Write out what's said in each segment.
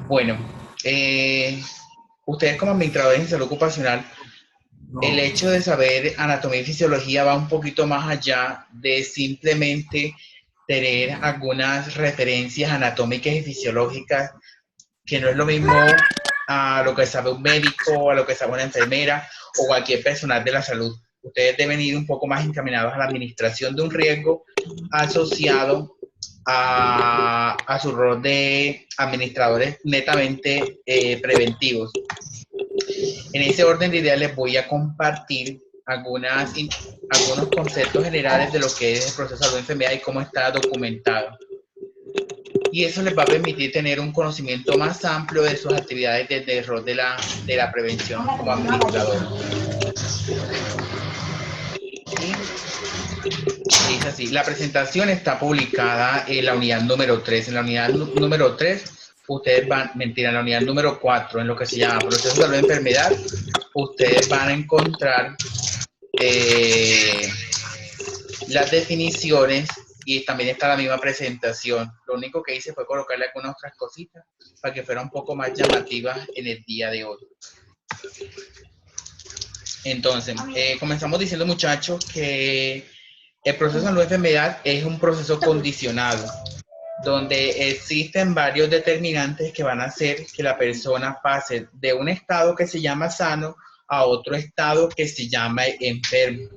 Bueno, ustedes como administradores en salud ocupacional, el hecho de saber anatomía y fisiología va un poquito más allá de simplemente tener algunas referencias anatómicas y fisiológicas, que no es lo mismo a lo que sabe un médico, a lo que sabe una enfermera o cualquier personal de la salud. Ustedes deben ir un poco más encaminados a la administración de un riesgo asociado a su rol de administradores netamente preventivos. En ese orden de ideas les voy a compartir algunos conceptos generales de lo que es el proceso de salud de enfermedad y cómo está documentado. Y eso les va a permitir tener un conocimiento más amplio de sus actividades desde el rol de la prevención como administrador. Y dice así, la presentación está publicada en la unidad número 3. En la unidad número 3, ustedes van, mentira, en la unidad número 4, en lo que se llama proceso de salud de enfermedad, ustedes van a encontrar las definiciones y también está la misma presentación. Lo único que hice fue colocarle algunas otras cositas para que fuera un poco más llamativa en el día de hoy. Entonces, comenzamos diciendo, muchachos, que el proceso de salud de enfermedad es un proceso condicionado, donde existen varios determinantes que van a hacer que la persona pase de un estado que se llama sano a otro estado que se llama enfermo.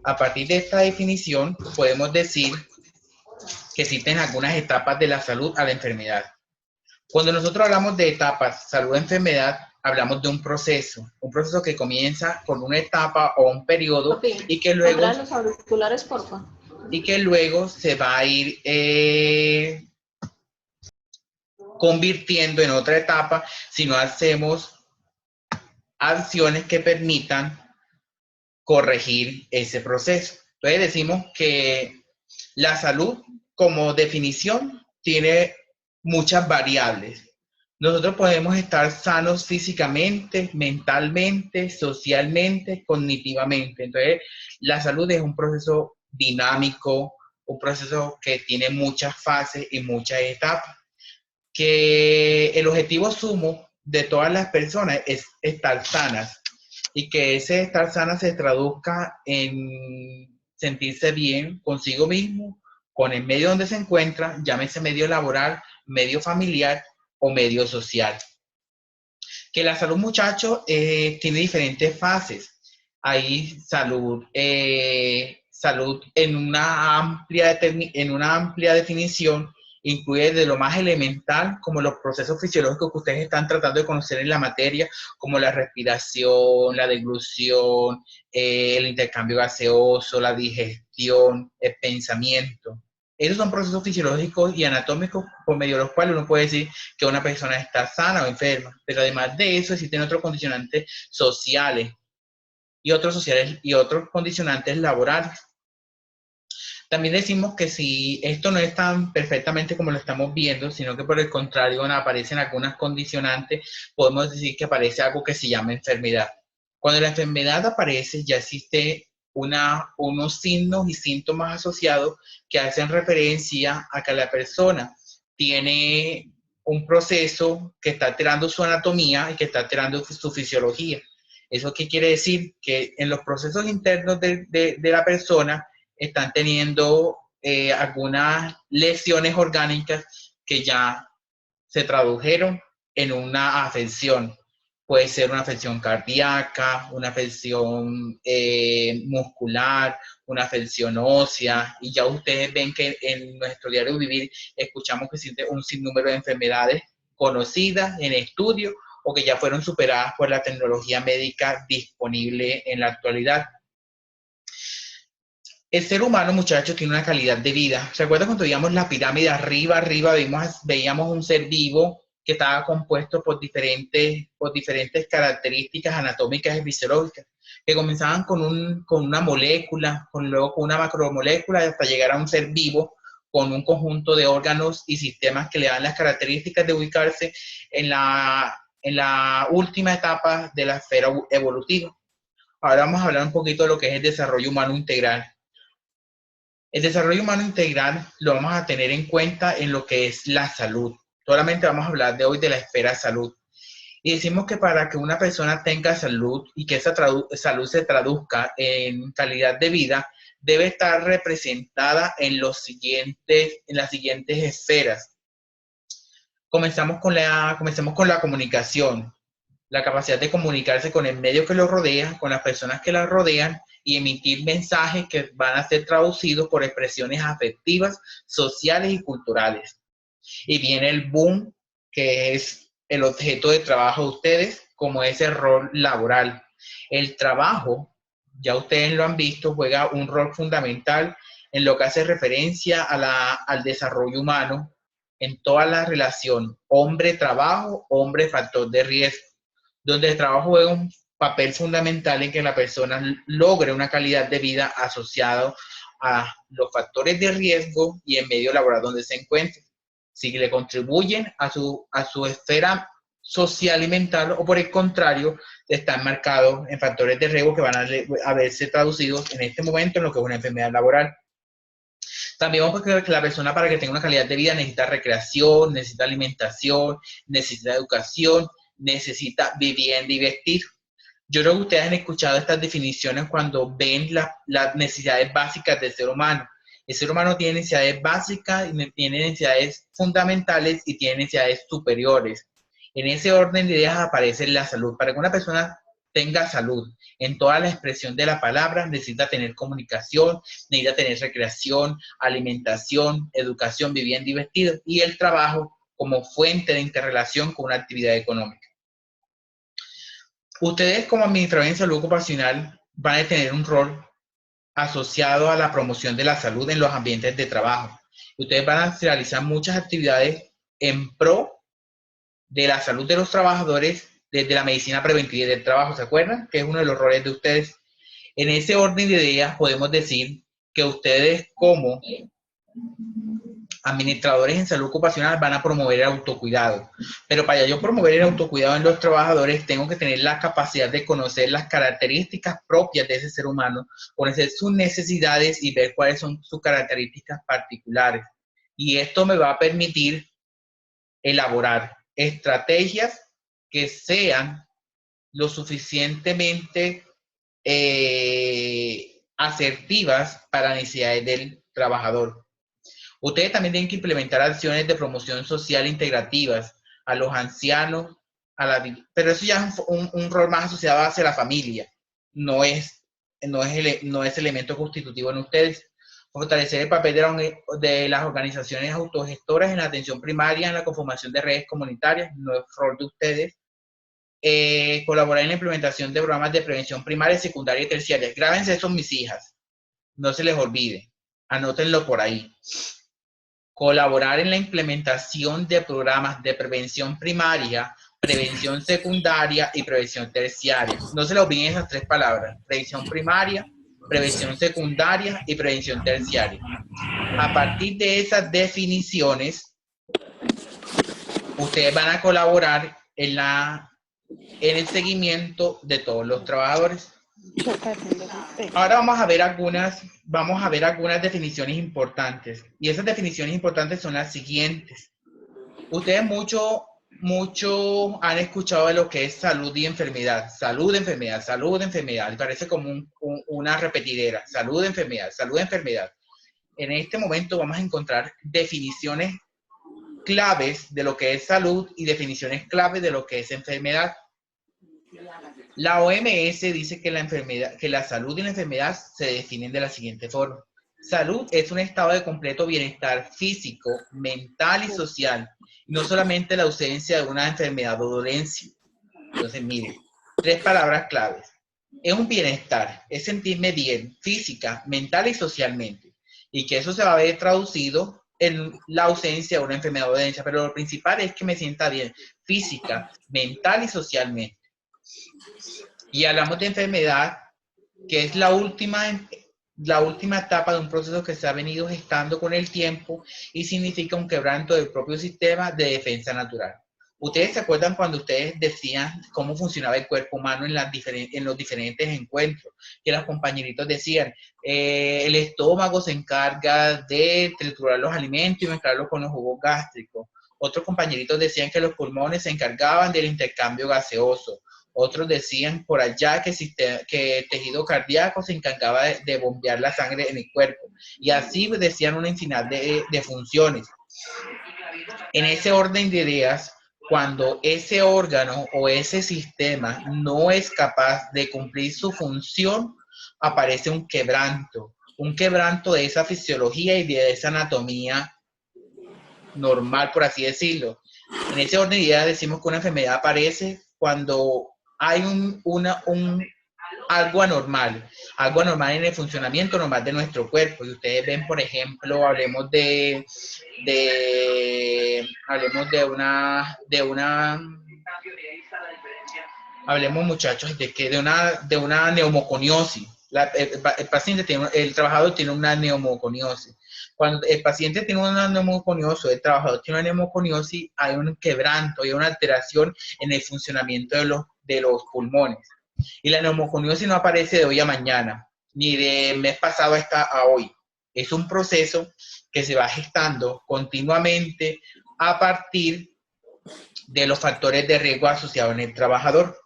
A partir de esta definición, podemos decir que existen algunas etapas de la salud a la enfermedad. Cuando nosotros hablamos de etapas, salud-enfermedad, hablamos de un proceso que comienza con una etapa o un periodo y que luego, los auriculares, porfa. y que luego se va a ir convirtiendo en otra etapa si no hacemos acciones que permitan corregir ese proceso. Entonces decimos que la salud como definición tiene muchas variables. Nosotros podemos estar sanos físicamente, mentalmente, socialmente, cognitivamente. Entonces, la salud es un proceso dinámico, un proceso que tiene muchas fases y muchas etapas. Que el objetivo sumo de todas las personas es estar sanas y que ese estar sana se traduzca en sentirse bien consigo mismo, con el medio donde se encuentra, llámese medio laboral, medio familiar o medio social. Que la salud, muchachos, tiene diferentes fases. Hay salud en una amplia definición, incluye de lo más elemental, como los procesos fisiológicos que ustedes están tratando de conocer en la materia, como la respiración, la deglución, el intercambio gaseoso, la digestión, el pensamiento. Esos son procesos fisiológicos y anatómicos por medio de los cuales uno puede decir que una persona está sana o enferma. Pero además de eso existen otros condicionantes sociales y otros condicionantes laborales. También decimos que si esto no es tan perfectamente como lo estamos viendo, sino que por el contrario aparecen algunas condicionantes, podemos decir que aparece algo que se llama enfermedad. Cuando la enfermedad aparece, ya existe unos signos y síntomas asociados que hacen referencia a que la persona tiene un proceso que está alterando su anatomía y que está alterando su fisiología. ¿Eso qué quiere decir? Que en los procesos internos de la persona están teniendo algunas lesiones orgánicas que ya se tradujeron en una afección. Puede ser una afección cardíaca, una afección muscular, una afección ósea, y ya ustedes ven que en nuestro diario vivir escuchamos que existe un sinnúmero de enfermedades conocidas en estudio o que ya fueron superadas por la tecnología médica disponible en la actualidad. El ser humano, muchachos, tiene una calidad de vida. ¿Se acuerdan cuando veíamos la pirámide arriba, veíamos un ser vivo que estaba compuesto por diferentes características anatómicas y fisiológicas, que comenzaban con una molécula, luego con una macromolécula, hasta llegar a un ser vivo con un conjunto de órganos y sistemas que le dan las características de ubicarse en la última etapa de la esfera evolutiva. Ahora vamos a hablar un poquito de lo que es el desarrollo humano integral. El desarrollo humano integral lo vamos a tener en cuenta en lo que es la salud. Solamente vamos a hablar de hoy de la esfera salud. Y decimos que para que una persona tenga salud y que esa salud se traduzca en calidad de vida, debe estar representada en las siguientes esferas. Comencemos con la comunicación, la capacidad de comunicarse con el medio que lo rodea, con las personas que la rodean y emitir mensajes que van a ser traducidos por expresiones afectivas, sociales y culturales. Y viene el boom, que es el objeto de trabajo de ustedes, como es el rol laboral. El trabajo, ya ustedes lo han visto, juega un rol fundamental en lo que hace referencia al desarrollo humano en toda la relación hombre-trabajo, hombre-factor de riesgo, donde el trabajo juega un papel fundamental en que la persona logre una calidad de vida asociado a los factores de riesgo y el medio laboral donde se encuentra. Si le contribuyen a su esfera social y mental, o por el contrario, están marcados en factores de riesgo que van a verse traducidos en este momento en lo que es una enfermedad laboral. También vamos a ver que la persona, para que tenga una calidad de vida, necesita recreación, necesita alimentación, necesita educación, necesita vivienda y vestir. Yo creo que ustedes han escuchado estas definiciones cuando ven las necesidades básicas del ser humano. El ser humano tiene necesidades básicas, tiene necesidades fundamentales y tiene necesidades superiores. En ese orden de ideas aparece la salud. Para que una persona tenga salud en toda la expresión de la palabra, necesita tener comunicación, necesita tener recreación, alimentación, educación, vivienda y vestido, y el trabajo como fuente de interrelación con una actividad económica. Ustedes como administradores en salud ocupacional van a tener un rol asociado a la promoción de la salud en los ambientes de trabajo. Ustedes van a realizar muchas actividades en pro de la salud de los trabajadores desde la medicina preventiva del trabajo, ¿se acuerdan? Que es uno de los roles de ustedes. En ese orden de ideas podemos decir que ustedes como administradores en salud ocupacional van a promover el autocuidado. Pero para yo promover el autocuidado en los trabajadores, tengo que tener la capacidad de conocer las características propias de ese ser humano, conocer sus necesidades y ver cuáles son sus características particulares. Y esto me va a permitir elaborar estrategias que sean lo suficientemente asertivas para las necesidades del trabajador. Ustedes también tienen que implementar acciones de promoción social integrativas a los ancianos, pero eso ya es un rol más asociado hacia la familia, no es elemento constitutivo en ustedes. Fortalecer el papel de las organizaciones autogestoras en la atención primaria, en la conformación de redes comunitarias, no es rol de ustedes. Colaborar en la implementación de programas de prevención primaria, secundaria y terciaria. Grábense eso, mis hijas, no se les olvide, anótenlo por ahí. Colaborar en la implementación de programas de prevención primaria, prevención secundaria y prevención terciaria. No se les olviden esas tres palabras: prevención primaria, prevención secundaria y prevención terciaria. A partir de esas definiciones, ustedes van a colaborar en el seguimiento de todos los trabajadores. Ahora vamos a ver algunas definiciones importantes. Y esas definiciones importantes son las siguientes. Ustedes mucho han escuchado de lo que es salud y enfermedad. Salud, enfermedad, salud, enfermedad. Y parece como una repetidera. Salud, enfermedad, salud, enfermedad. En este momento vamos a encontrar definiciones claves de lo que es salud y definiciones claves de lo que es enfermedad. La OMS dice que la salud y la enfermedad se definen de la siguiente forma. Salud es un estado de completo bienestar físico, mental y social, no solamente la ausencia de una enfermedad o dolencia. Entonces, miren, tres palabras claves. Es un bienestar, es sentirme bien física, mental y socialmente. Y que eso se va a ver traducido en la ausencia de una enfermedad o dolencia, pero lo principal es que me sienta bien física, mental y socialmente. Y hablamos de enfermedad, que es la última etapa de un proceso que se ha venido gestando con el tiempo y significa un quebranto del propio sistema de defensa natural. ¿Ustedes se acuerdan cuando ustedes decían cómo funcionaba el cuerpo humano en los diferentes encuentros? Que los compañeritos decían, el estómago se encarga de triturar los alimentos y mezclarlos con los jugos gástricos. Otros compañeritos decían que los pulmones se encargaban del intercambio gaseoso. Otros decían por allá que el tejido cardíaco se encargaba de bombear la sangre en el cuerpo. Y así decían una infinidad de funciones. En ese orden de ideas, cuando ese órgano o ese sistema no es capaz de cumplir su función, aparece un quebranto de esa fisiología y de esa anatomía normal, por así decirlo. En ese orden de ideas decimos que una enfermedad aparece cuando hay algo anormal en el funcionamiento normal de nuestro cuerpo. Y ustedes ven, por ejemplo, hablemos de hablemos, muchachos, de una neumoconiosis. El trabajador tiene una neumoconiosis. Cuando el paciente tiene una neumoconiosis, el trabajador tiene una neumoconiosis, hay un quebranto, hay una alteración en el funcionamiento de los pulmones. Y la neumoconiosis no aparece de hoy a mañana, ni de mes pasado a hoy. Es un proceso que se va gestando continuamente a partir de los factores de riesgo asociados en el trabajador.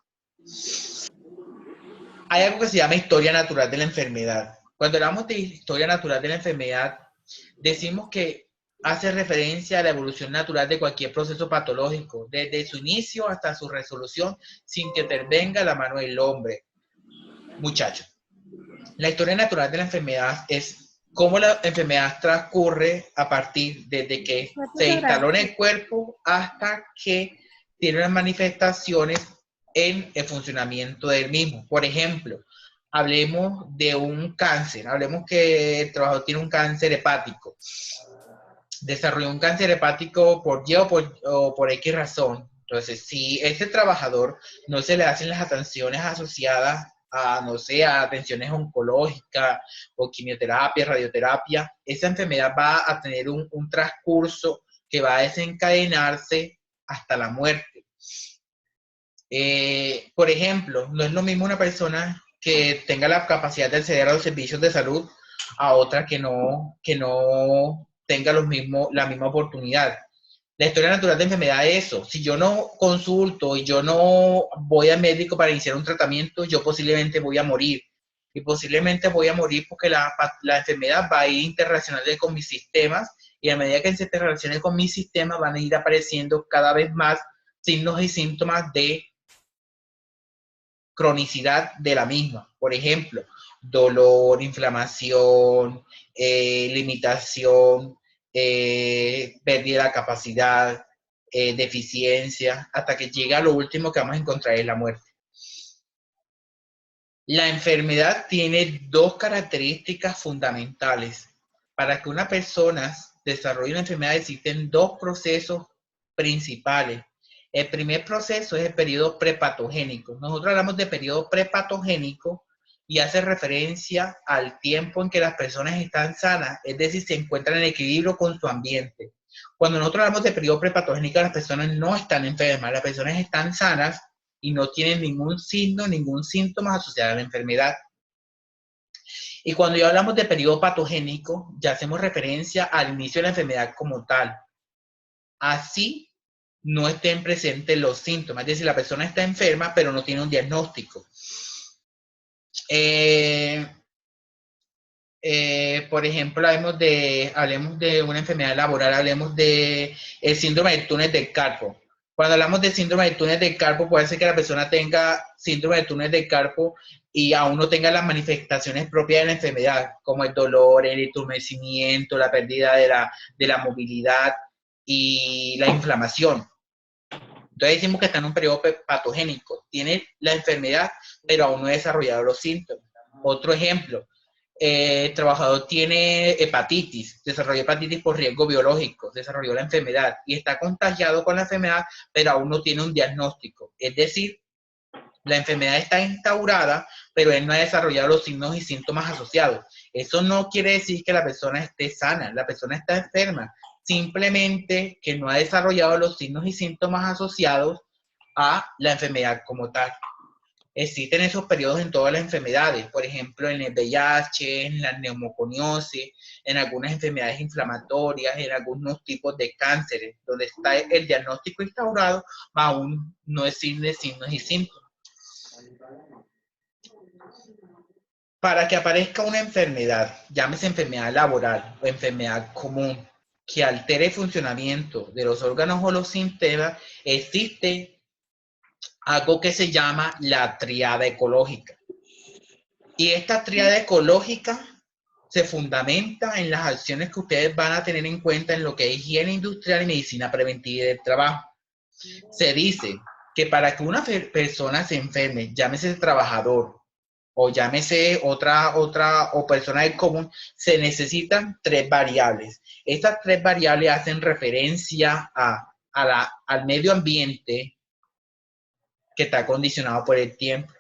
Hay algo que se llama historia natural de la enfermedad. Cuando hablamos de historia natural de la enfermedad, decimos que hace referencia a la evolución natural de cualquier proceso patológico, desde su inicio hasta su resolución, sin que intervenga la mano del hombre. Muchachos, la historia natural de la enfermedad es cómo la enfermedad transcurre a partir desde que se instaló en el cuerpo hasta que tiene unas manifestaciones en el funcionamiento del mismo. Por ejemplo, hablemos de un cáncer, hablemos que el trabajador tiene un cáncer hepático. Desarrolló un cáncer hepático por Y o por X razón. Entonces, si ese trabajador no se le hacen las atenciones asociadas a, no sé, a atenciones oncológicas o quimioterapia, radioterapia, esa enfermedad va a tener un transcurso que va a desencadenarse hasta la muerte. Por ejemplo, no es lo mismo una persona que tenga la capacidad de acceder a los servicios de salud a otra que no tenga la misma oportunidad. La historia natural de enfermedad es eso. Si yo no consulto y yo no voy al médico para iniciar un tratamiento, yo posiblemente voy a morir. Y posiblemente voy a morir porque la enfermedad va a ir interrelacionando con mis sistemas, y a medida que se interrelacione con mis sistemas van a ir apareciendo cada vez más signos y síntomas de cronicidad de la misma. Por ejemplo, dolor, inflamación, limitación, pérdida de capacidad, deficiencia, hasta que llega a lo último que vamos a encontrar, es la muerte. La enfermedad tiene dos características fundamentales. Para que una persona desarrolle una enfermedad existen dos procesos principales. El primer proceso es el periodo prepatogénico. Nosotros hablamos de periodo prepatogénico y hace referencia al tiempo en que las personas están sanas, es decir, se encuentran en equilibrio con su ambiente. Cuando nosotros hablamos de periodo prepatogénico, las personas no están enfermas, las personas están sanas y no tienen ningún signo, ningún síntoma asociado a la enfermedad. Y cuando ya hablamos de periodo patogénico, ya hacemos referencia al inicio de la enfermedad como tal. Así no estén presentes los síntomas, es decir, la persona está enferma, pero no tiene un diagnóstico. Por ejemplo, hablemos de una enfermedad laboral, hablemos de el síndrome del túnel del carpo. Cuando hablamos de síndrome del túnel del carpo, puede ser que la persona tenga síndrome del túnel del carpo y aún no tenga las manifestaciones propias de la enfermedad, como el dolor, el entumecimiento, la pérdida de la movilidad y la inflamación. Entonces decimos que está en un periodo patogénico. Tiene la enfermedad, pero aún no ha desarrollado los síntomas. Otro ejemplo, el trabajador tiene hepatitis, desarrolló hepatitis por riesgo biológico, desarrolló la enfermedad y está contagiado con la enfermedad, pero aún no tiene un diagnóstico. Es decir, la enfermedad está instaurada, pero él no ha desarrollado los signos y síntomas asociados. Eso no quiere decir que la persona esté sana, la persona está enferma, simplemente que no ha desarrollado los signos y síntomas asociados a la enfermedad como tal. Existen esos periodos en todas las enfermedades, por ejemplo, en el VIH, en la neumoconiosis, en algunas enfermedades inflamatorias, en algunos tipos de cánceres, donde está el diagnóstico instaurado, aún no existen signos y síntomas. Para que aparezca una enfermedad, llámese enfermedad laboral o enfermedad común, que altere el funcionamiento de los órganos o los sistemas, existe algo que se llama la triada ecológica. Y esta triada ecológica se fundamenta en las acciones que ustedes van a tener en cuenta en lo que es higiene industrial y medicina preventiva del trabajo. Se dice que para que una persona se enferme, llámese trabajador o llámese otra o persona del común, se necesitan 3 variables. Estas 3 variables hacen referencia al medio ambiente que está condicionado por el tiempo.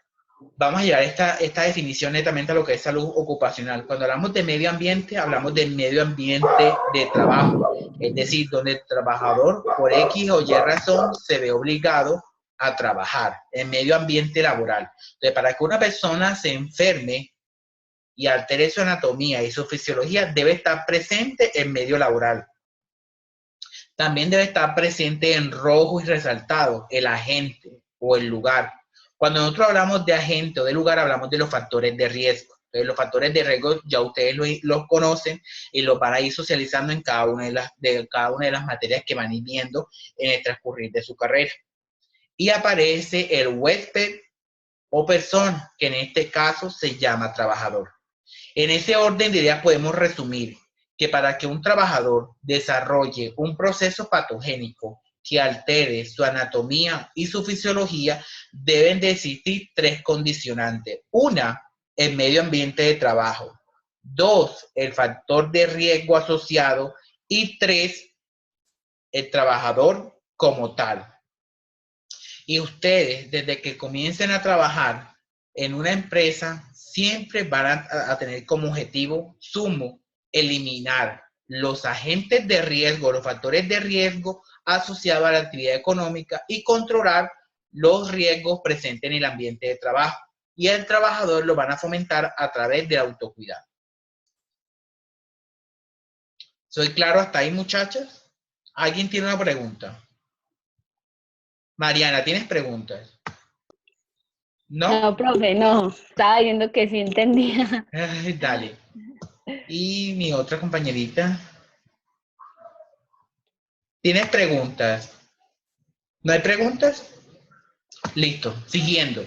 Vamos a llevar esta definición netamente a lo que es salud ocupacional. Cuando hablamos de medio ambiente, hablamos del medio ambiente de trabajo, es decir, donde el trabajador por X o Y razón se ve obligado a trabajar, en medio ambiente laboral. Entonces, para que una persona se enferme y altere su anatomía y su fisiología, debe estar presente en medio laboral. También debe estar presente en rojo y resaltado el agente o el lugar. Cuando nosotros hablamos de agente o de lugar, hablamos de los factores de riesgo. Entonces, los factores de riesgo ya ustedes los conocen y los van a ir socializando en cada una de las materias que van a ir viendo en el transcurrir de su carrera. Y aparece el huésped o persona, que en este caso se llama trabajador. En ese orden de ideas podemos resumir que para que un trabajador desarrolle un proceso patogénico que altere su anatomía y su fisiología, deben de existir 3 condicionantes. Una, el medio ambiente de trabajo. 2, el factor de riesgo asociado. Y 3, el trabajador como tal. Y ustedes, desde que comiencen a trabajar en una empresa, siempre van a tener como objetivo sumo eliminar los agentes de riesgo, los factores de riesgo asociados a la actividad económica y controlar los riesgos presentes en el ambiente de trabajo. Y el trabajador lo van a fomentar a través del autocuidado. ¿Soy claro hasta ahí, muchachas? ¿Alguien tiene una pregunta? Mariana, ¿tienes preguntas? ¿No? No, profe, no. Estaba viendo que sí entendía. Ay, dale. Y mi otra compañerita. ¿Tienes preguntas? ¿No hay preguntas? Listo, siguiendo.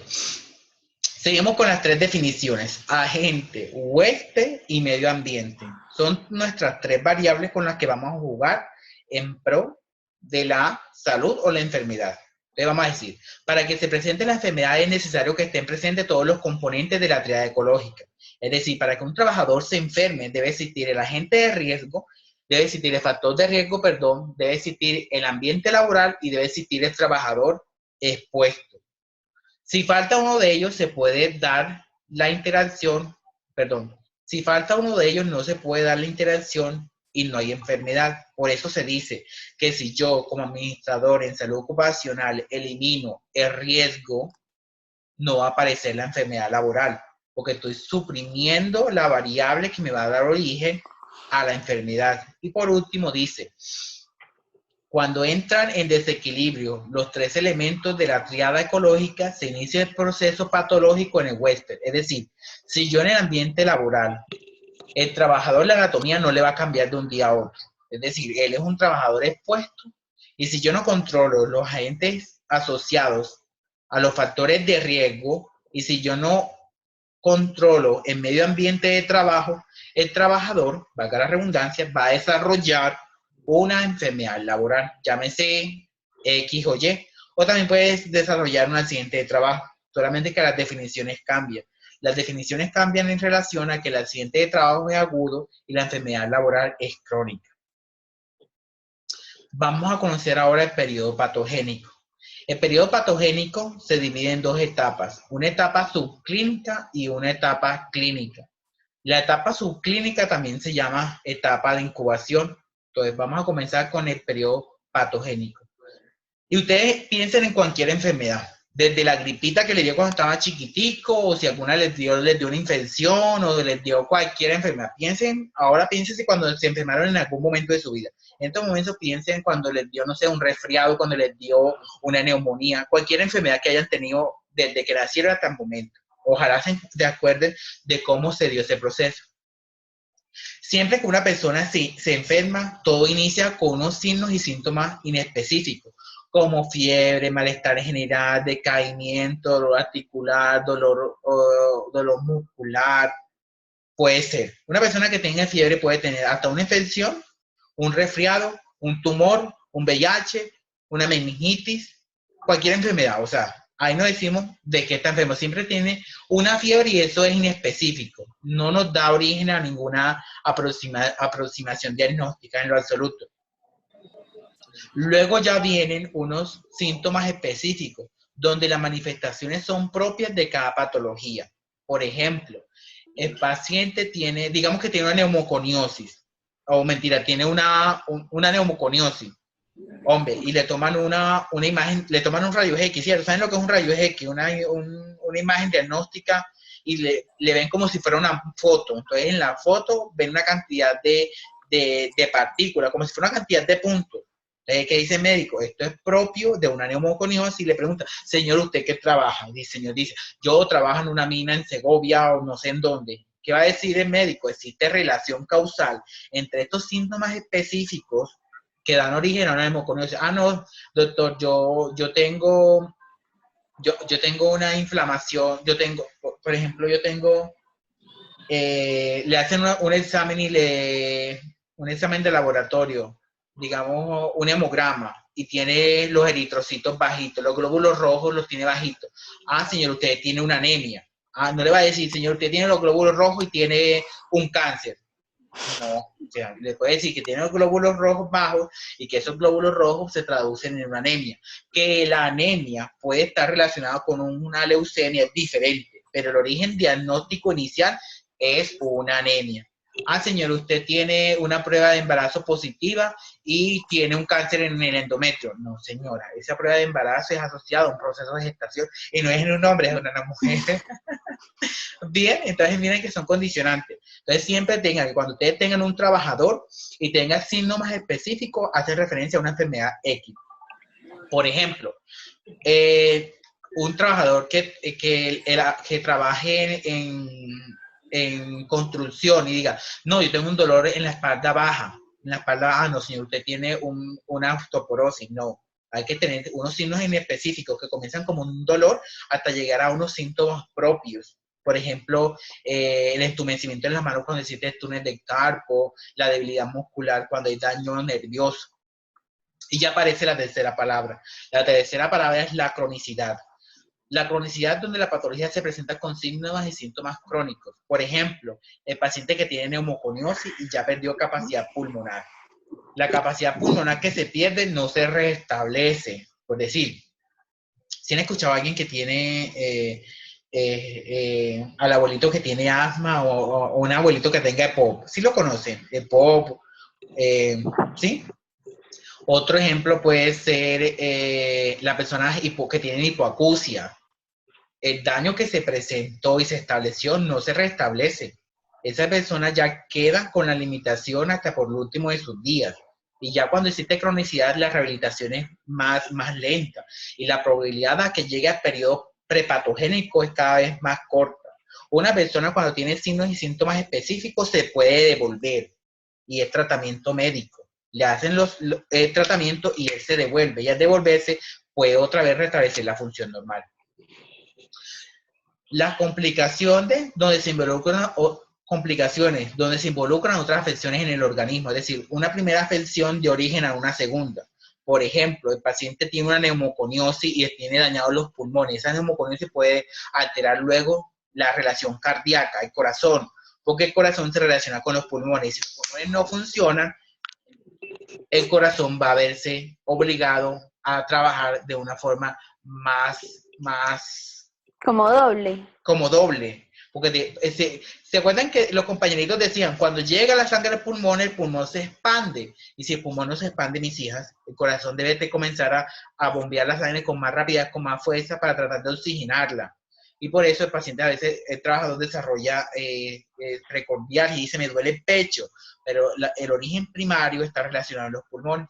Seguimos con las 3 definiciones. Agente, huésped y medio ambiente. Son nuestras 3 variables con las que vamos a jugar en pro de la salud o la enfermedad. Le vamos a decir, para que se presente la enfermedad es necesario que estén presentes todos los componentes de la triada ecológica. Es decir, para que un trabajador se enferme debe existir el agente de riesgo, debe existir el factor de riesgo, perdón, debe existir el ambiente laboral y debe existir el trabajador expuesto. Si falta uno de ellos, se puede dar la interacción, perdón, si falta uno de ellos, no se puede dar la interacción y no hay enfermedad. Por eso se dice que si yo, como administrador en salud ocupacional, elimino el riesgo, no va a aparecer la enfermedad laboral, porque estoy suprimiendo la variable que me va a dar origen a la enfermedad. Y por último dice, cuando entran en desequilibrio los 3 elementos de la triada ecológica, se inicia el proceso patológico en el huésped. Es decir, si yo en el ambiente laboral, el trabajador la anatomía no le va a cambiar de un día a otro. Es decir, él es un trabajador expuesto. Y si yo no controlo los agentes asociados a los factores de riesgo, y si yo no controlo el medio ambiente de trabajo, el trabajador, valga la redundancia, va a desarrollar una enfermedad laboral, llámese X o Y, o también puedes desarrollar un accidente de trabajo, solamente que las definiciones cambian. Las definiciones cambian en relación a que el accidente de trabajo es agudo y la enfermedad laboral es crónica. Vamos a conocer ahora el periodo patogénico. El periodo patogénico se divide en 2 etapas, una etapa subclínica y una etapa clínica. La etapa subclínica también se llama etapa de incubación. Entonces, vamos a comenzar con el periodo patogénico. Y ustedes piensen en cualquier enfermedad, desde la gripita que le dio cuando estaba chiquitico, o si alguna les dio una infección, o les dio cualquier enfermedad. Ahora piénsense cuando se enfermaron en algún momento de su vida. En estos momentos piensen cuando les dio, no sé, un resfriado, cuando les dio una neumonía, cualquier enfermedad que hayan tenido desde que nacieron hasta el momento. Ojalá se acuerden de cómo se dio ese proceso. Siempre que una persona se enferma, todo inicia con unos signos y síntomas inespecíficos, como fiebre, malestar en general, decaimiento, dolor articular, dolor muscular. Puede ser. Una persona que tenga fiebre puede tener hasta una infección, un resfriado, un tumor, un VIH, una meningitis, cualquier enfermedad. O sea, ahí no decimos de qué está enfermo. Siempre tiene una fiebre y eso es inespecífico. No nos da origen a ninguna aproximación diagnóstica en lo absoluto. Luego ya vienen unos síntomas específicos, donde las manifestaciones son propias de cada patología. Por ejemplo, el paciente tiene, digamos que tiene una neumoconiosis, o mentira, tiene una neumoconiosis, hombre, y le toman una imagen, le toman un rayo X, ¿cierto? ¿Saben lo que es un rayo X? Una imagen diagnóstica y le ven como si fuera una foto. Entonces, en la foto ven una cantidad de partículas, como si fuera una cantidad de puntos. Entonces, ¿qué dice el médico? Esto es propio de una neumoconiosis y le pregunta, señor, ¿usted qué trabaja? Y el señor dice, yo trabajo en una mina en Segovia o no sé en dónde. ¿Qué va a decir el médico? Existe relación causal entre estos síntomas específicos que dan origen a una neumoconiosis. Ah, no, doctor, yo tengo una inflamación, por ejemplo, le hacen un examen un examen de laboratorio, digamos, un hemograma, y tiene los eritrocitos bajitos, los glóbulos rojos los tiene bajitos. Ah, señor, usted tiene una anemia. Ah, no le va a decir, señor, usted tiene los glóbulos rojos y tiene un cáncer. No, o sea, le puede decir que tiene los glóbulos rojos bajos y que esos glóbulos rojos se traducen en una anemia. Que la anemia puede estar relacionada con una leucemia es diferente, pero el origen diagnóstico inicial es una anemia. Ah, señor, usted tiene una prueba de embarazo positiva y tiene un cáncer en el endometrio. No, señora, esa prueba de embarazo es asociada a un proceso de gestación y no es en un hombre, es en una mujer. Bien, entonces miren que son condicionantes. Entonces siempre tengan, que cuando ustedes tengan un trabajador y tengan síntomas específicos, hacen referencia a una enfermedad X. Por ejemplo, un trabajador que trabaje en construcción y diga, no, yo tengo un dolor en la espalda baja. En la espalda baja, no, señor, usted tiene una osteoporosis. No, hay que tener unos signos en específicos que comienzan como un dolor hasta llegar a unos síntomas propios. Por ejemplo, el entumecimiento en las manos cuando existe túnel del carpo, la debilidad muscular cuando hay daño nervioso. Y ya aparece la tercera palabra. La tercera palabra es la cronicidad. La cronicidad donde la patología se presenta con síntomas y síntomas crónicos. Por ejemplo, el paciente que tiene neumoconiosis y ya perdió capacidad pulmonar. La capacidad pulmonar que se pierde no se restablece. Por decir, si han escuchado a alguien que tiene al abuelito que tiene asma o un abuelito que tenga EPOC, ¿sí lo conocen? EPOC, ¿sí? Otro ejemplo puede ser la persona que tiene hipoacusia. El daño que se presentó y se estableció no se restablece. Esa persona ya queda con la limitación hasta por el último de sus días. Y ya cuando existe cronicidad, la rehabilitación es más lenta. Y la probabilidad de que llegue al periodo prepatogénico es cada vez más corta. Una persona cuando tiene signos y síntomas específicos se puede devolver. Y es tratamiento médico. Le hacen el tratamiento y él se devuelve. Y al devolverse puede otra vez restablecer la función normal. Las complicaciones donde se involucran otras afecciones en el organismo, es decir, una primera afección de origen a una segunda. Por ejemplo, el paciente tiene una neumoconiosis y tiene dañados los pulmones. Esa neumoconiosis puede alterar luego la relación cardíaca, el corazón, porque el corazón se relaciona con los pulmones. Si los pulmones no funcionan, el corazón va a verse obligado a trabajar de una forma más como doble. como doble. Porque se acuerdan que los compañeritos decían, cuando llega la sangre al pulmón, el pulmón se expande. Y si el pulmón no se expande, mis hijas, el corazón debe de comenzar a bombear la sangre con más rapidez, con más fuerza para tratar de oxigenarla. Y por eso el paciente a veces, el trabajador desarrolla precordial y dice, me duele el pecho. Pero el origen primario está relacionado a los pulmones.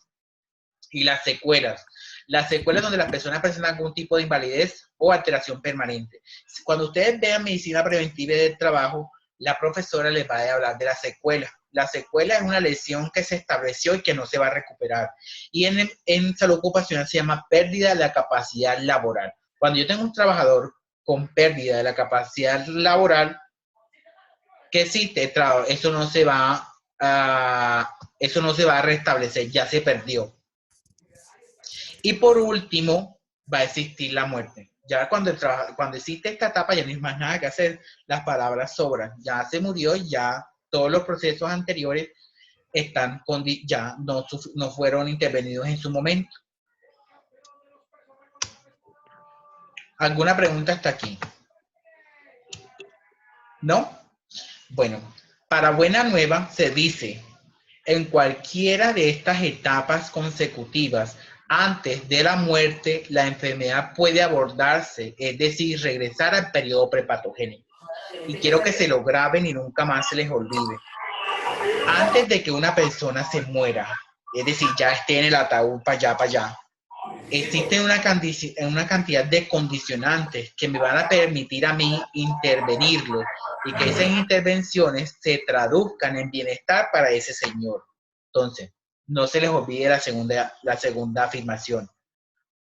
Y las secuelas. Las secuelas donde las personas presentan algún tipo de invalidez o alteración permanente. Cuando ustedes vean medicina preventiva del trabajo, la profesora les va a hablar de la secuela. La secuela es una lesión que se estableció y que no se va a recuperar. Y en salud ocupacional se llama pérdida de la capacidad laboral. Cuando yo tengo un trabajador con pérdida de la capacidad laboral, ¿qué existe? Eso no se va a restablecer, ya se perdió. Y por último, va a existir la muerte. Ya cuando existe esta etapa ya no hay más nada que hacer, las palabras sobran. Ya se murió y ya todos los procesos anteriores ya no fueron intervenidos en su momento. ¿Alguna pregunta hasta aquí? ¿No? Bueno, para buena nueva se dice, en cualquiera de estas etapas consecutivas, antes de la muerte, la enfermedad puede abordarse, es decir, regresar al periodo prepatogénico. Y quiero que se lo graben y nunca más se les olvide. Antes de que una persona se muera, es decir, ya esté en el ataúd para allá, existen una cantidad de condicionantes que me van a permitir a mí intervenirlo y que esas intervenciones se traduzcan en bienestar para ese señor. Entonces, no se les olvide la segunda afirmación.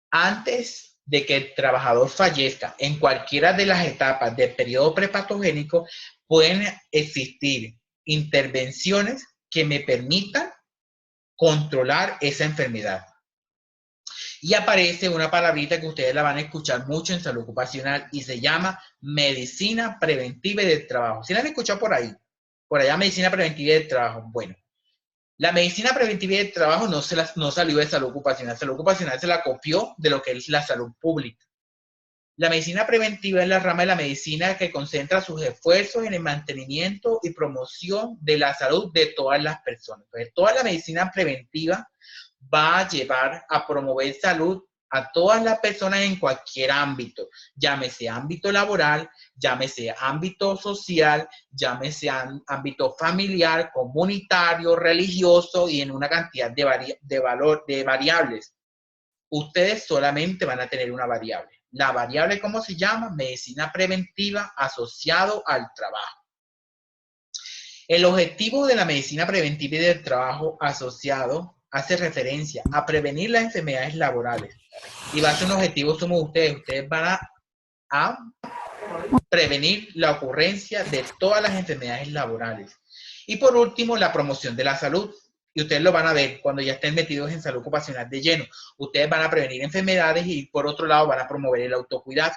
Antes de que el trabajador fallezca en cualquiera de las etapas del periodo prepatogénico, pueden existir intervenciones que me permitan controlar esa enfermedad. Y aparece una palabrita que ustedes la van a escuchar mucho en salud ocupacional y se llama medicina preventiva del trabajo. ¿Sí la han escuchado por ahí? Por allá, medicina preventiva del trabajo. Bueno, la medicina preventiva del trabajo no salió de salud ocupacional. Salud ocupacional se la copió de lo que es la salud pública. La medicina preventiva es la rama de la medicina que concentra sus esfuerzos en el mantenimiento y promoción de la salud de todas las personas. Entonces, toda la medicina preventiva va a llevar a promover salud a todas las personas en cualquier ámbito, llámese ámbito laboral, llámese ámbito social, llámese ámbito familiar, comunitario, religioso y en una cantidad de variables. Ustedes solamente van a tener una variable. La variable, ¿cómo se llama? Medicina preventiva asociado al trabajo. El objetivo de la medicina preventiva y del trabajo asociado hace referencia a prevenir las enfermedades laborales. Y va a ser un objetivo somos ustedes. Ustedes van a prevenir la ocurrencia de todas las enfermedades laborales. Y por último, la promoción de la salud. Y ustedes lo van a ver cuando ya estén metidos en salud ocupacional de lleno. Ustedes van a prevenir enfermedades y por otro lado van a promover el autocuidado.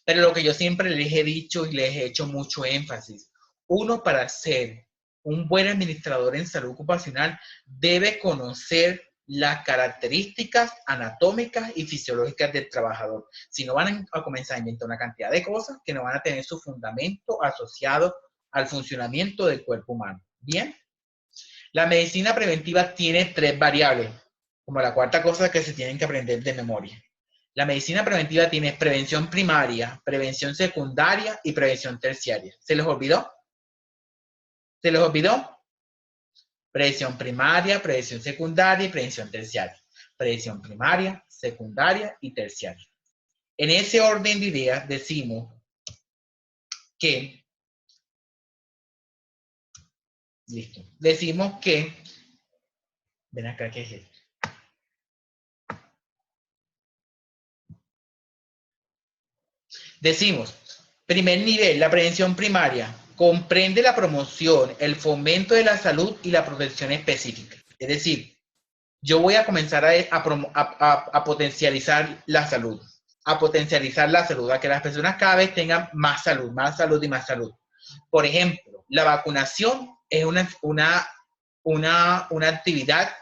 Pero lo que yo siempre les he dicho y les he hecho mucho énfasis, uno para ser un buen administrador en salud ocupacional debe conocer las características anatómicas y fisiológicas del trabajador. Si no van a comenzar a inventar una cantidad de cosas que no van a tener su fundamento asociado al funcionamiento del cuerpo humano. Bien. La medicina preventiva tiene 3 variables, como la cuarta cosa que se tienen que aprender de memoria. La medicina preventiva tiene prevención primaria, prevención secundaria y prevención terciaria. ¿Se les olvidó? ¿Se les olvidó? Prevención primaria, prevención secundaria y prevención terciaria. Prevención primaria, secundaria y terciaria. En ese orden de ideas decimos que listo. Decimos que, ven acá, ¿qué es esto? Decimos, primer nivel, la prevención primaria, comprende la promoción, el fomento de la salud y la protección específica. Es decir, yo voy a comenzar a potencializar la salud, a que las personas cada vez tengan más salud y más salud. Por ejemplo, la vacunación es una actividad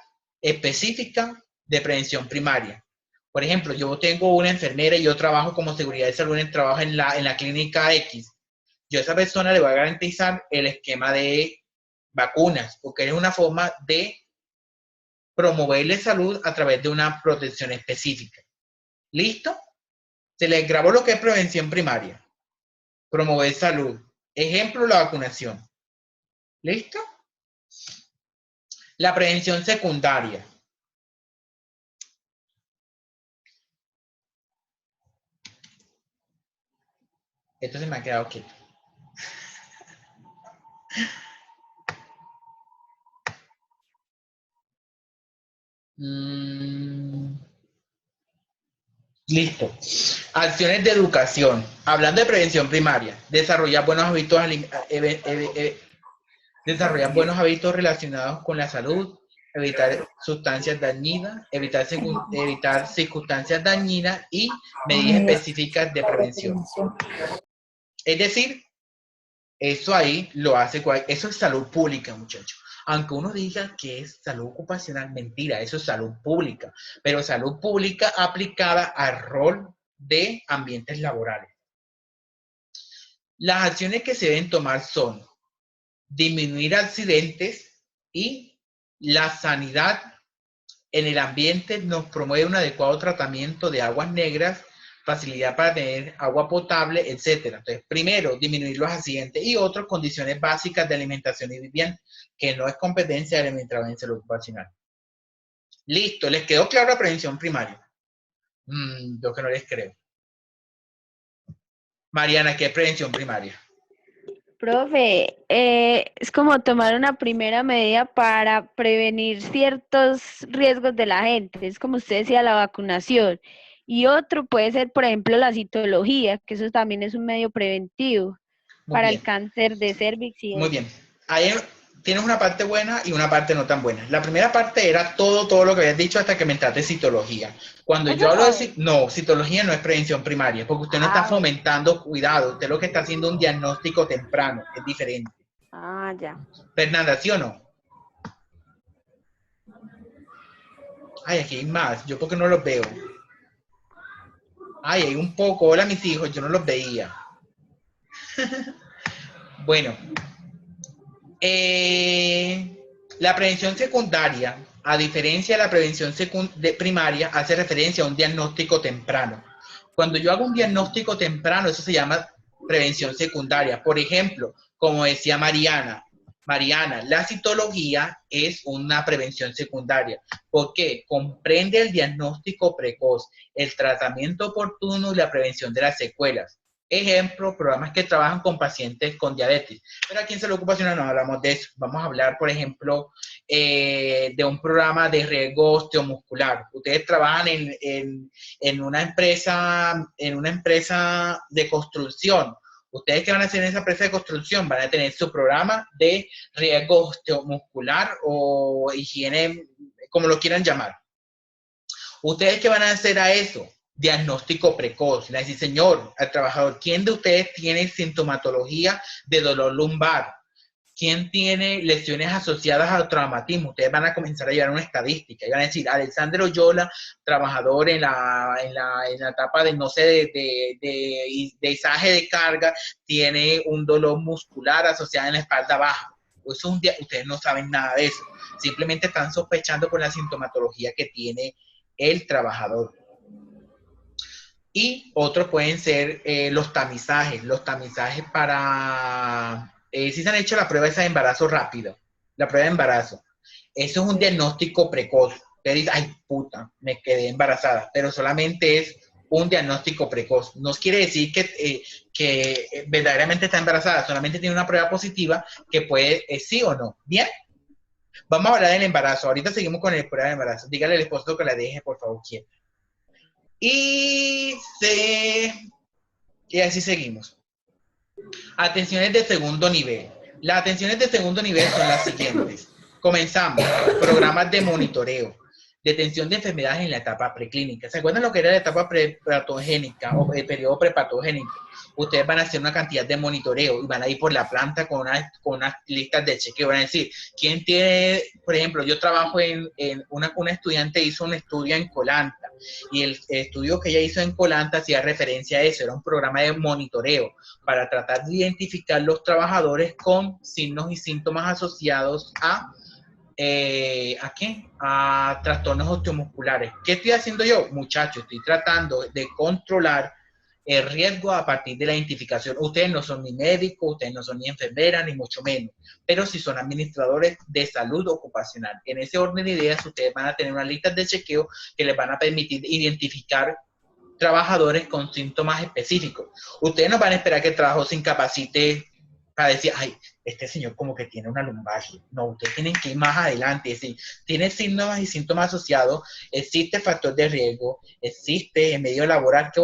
específica de prevención primaria. Por ejemplo, yo tengo una enfermera y yo trabajo como seguridad de salud en el trabajo en la clínica X. yo a esa persona le voy a garantizar el esquema de vacunas, porque es una forma de promoverle salud a través de una protección específica. ¿Listo? Se les grabó lo que es prevención primaria. Promover salud. Ejemplo, la vacunación. ¿Listo? La prevención secundaria. Esto se me ha quedado quieto. Listo. Acciones de educación. Hablando de prevención primaria, desarrollar buenos hábitos relacionados con la salud, evitar sustancias dañinas, evitar circunstancias dañinas y medidas específicas de prevención. Es decir, eso ahí lo hace, eso es salud pública, muchachos. Aunque uno diga que es salud ocupacional, mentira, eso es salud pública, pero salud pública aplicada al rol de ambientes laborales. Las acciones que se deben tomar son disminuir accidentes y la sanidad en el ambiente nos promueve un adecuado tratamiento de aguas negras, facilidad para tener agua potable, etc. Entonces, primero, disminuir los accidentes y otras condiciones básicas de alimentación y vivienda, que no es competencia del administrador en salud ocupacional. Listo, ¿les quedó claro la prevención primaria? Yo que no les creo. Mariana, ¿qué es prevención primaria? Profe, es como tomar una primera medida para prevenir ciertos riesgos de la gente. Es como usted decía, la vacunación. Y otro puede ser, por ejemplo, la citología, que eso también es un medio preventivo para el cáncer de cervix y muy bien. Ahí tienes una parte buena y una parte no tan buena. La primera parte era todo lo que habías dicho hasta que me entraste citología. Cuando yo hablo de citología no es prevención primaria, porque usted no está fomentando cuidado, usted lo que está haciendo es un diagnóstico temprano, es diferente. Ya. Fernanda, ¿sí o no? Ay, aquí hay más, yo porque no los veo. Ay, hay un poco, hola mis hijos, yo no los veía. Bueno, la prevención secundaria, a diferencia de la prevención primaria, hace referencia a un diagnóstico temprano. Cuando yo hago un diagnóstico temprano, eso se llama prevención secundaria. Por ejemplo, como decía Mariana, la citología es una prevención secundaria. ¿Por qué? Comprende el diagnóstico precoz, el tratamiento oportuno y la prevención de las secuelas. Ejemplo, programas que trabajan con pacientes con diabetes. Pero aquí en salud ocupacional no hablamos de eso. Vamos a hablar, por ejemplo, de un programa de riesgo osteomuscular. Ustedes trabajan en una empresa de construcción. Ustedes que van a hacer en esa empresa de construcción van a tener su programa de riesgo osteomuscular o higiene, como lo quieran llamar. ¿Ustedes qué van a hacer a eso? Diagnóstico precoz. Le dice, señor, al trabajador, ¿quién de ustedes tiene sintomatología de dolor lumbar? ¿Quién tiene lesiones asociadas al traumatismo? Ustedes van a comenzar a llevar una estadística y van a decir, Alexander Oyola, trabajador en la etapa de, no sé, de izaje de carga, tiene un dolor muscular asociado en la espalda baja. Eso ustedes no saben nada de eso. Simplemente están sospechando por la sintomatología que tiene el trabajador. Y otros pueden ser los tamizajes para... si se han hecho la prueba esa de embarazo rápido, la prueba de embarazo. Eso es un diagnóstico precoz. Usted dice, ay, puta, me quedé embarazada, pero solamente es un diagnóstico precoz. No quiere decir que verdaderamente está embarazada, solamente tiene una prueba positiva que puede, sí o no. ¿Bien? Vamos a hablar del embarazo. Ahorita seguimos con el prueba de embarazo. Dígale al esposo que la deje, por favor, quieta. Y así seguimos. Atenciones de segundo nivel. Las atenciones de segundo nivel son las siguientes. Comenzamos. Programas de monitoreo. detención de enfermedades en la etapa preclínica. ¿Se acuerdan lo que era la etapa prepatogénica o el periodo prepatogénico? Ustedes van a hacer una cantidad de monitoreo y van a ir por la planta con unas listas de chequeo. Van a decir, ¿quién tiene? Por ejemplo, yo trabajo una estudiante hizo un estudio en Colanta y el estudio que ella hizo en Colanta hacía referencia a eso. Era un programa de monitoreo para tratar de identificar los trabajadores con signos y síntomas asociados ¿a qué? A trastornos osteomusculares. ¿Qué estoy haciendo yo? Muchachos, estoy tratando de controlar el riesgo a partir de la identificación. Ustedes no son ni médicos, ustedes no son ni enfermeras, ni mucho menos, pero sí son administradores de salud ocupacional. En ese orden de ideas, ustedes van a tener unas listas de chequeo que les van a permitir identificar trabajadores con síntomas específicos. Ustedes no van a esperar que el trabajo se incapacite para decir, ay, este señor como que tiene una lumbalgia. No, ustedes tienen que ir más adelante. Es decir, tiene signos y síntomas asociados, existe factor de riesgo, existe en medio laboral que